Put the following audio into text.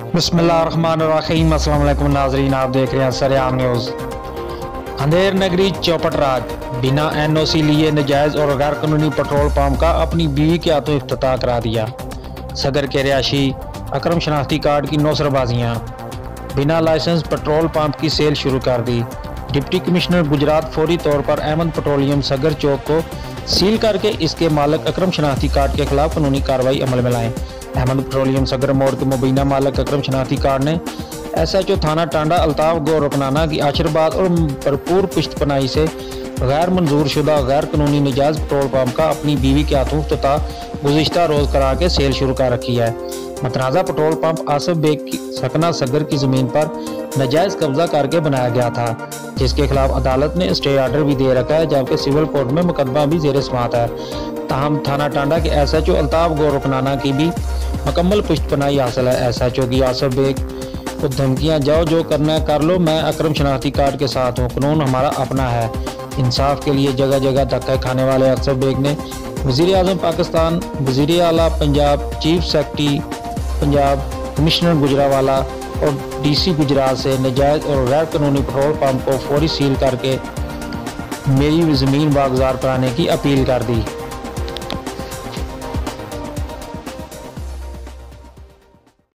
बिस्मिल्लाहिर्रहमानिर्रहीम। अस्सलाम वालेकुम नाजरीन, आप देख रहे हैं सरेआम न्यूज़। अंधेर नगरी चौपट राज बिना NOC लिए नजायज़ और गैर कानूनी पेट्रोल पंप का अपनी बीवी के हाथों इफ्तिताह करा दिया। सगर के रिहायशी अकरम शनाख्ती कार्ड की नौसरबाजियाँ, बिना लाइसेंस पेट्रोल पंप की सेल शुरू कर दी। डिप्टी कमिश्नर गुजरात फौरी तौर पर अहमद पेट्रोलियम सगर चौक को सील करके इसके मालिक अकरम शनाख्ती कार्ड के खिलाफ कानूनी कार्रवाई अमल में लाएं। अहमद पेट्रोलियम सगर मोड़ के मुबीना मालिक अकरम शनाख्ती कार्ड ने SHO थाना टांडा अल्ताफ गौर रकनाना की आशीर्वाद और भरपूर पुश्तपनाही से गैर मंजूर शुदा गैर कानूनी निजायज़ पेट्रोल पंप का अपनी बीवी के हाथों तथा गुज़िश्ता रोज़ करा के सेल शुरू कर रखी है। मतनाज़ा पेट्रोल पंप आसिफ बेग की सकना सगर की ज़मीन पर नाजायज़ कब्जा करके बनाया गया था, जिसके खिलाफ अदालत ने स्टे ऑर्डर भी दे रखा है, जबकि सिविल कोर्ट में मुकदमा भी ज़ेर समाअत है। ताहम थाना टांडा के SHO अल्ताफ गौर रकनाना की भी मुकम्मल पुश्तपनाही हासिल है। SHO की आसिफ बेग को धमकियाँ, जाओ जो करना है कर लो, मैं अकरम शनाख्ती कार्ड के साथ हूँ, कानून हमारा अपना है। इंसाफ के लिए जगह जगह धक्के खाने वाले आसिफ बेग ने वज़ीर आज़म पाकिस्तान, वज़ीर आला Punjab, chief secretary Punjab, commissioner Gujranwala और DC गुजरात से नाजायज़ और गैर कानूनी पेट्रोल पंप को फौरी सील करके मेरी ज़मीन बागुज़ार कराने की अपील कर दी।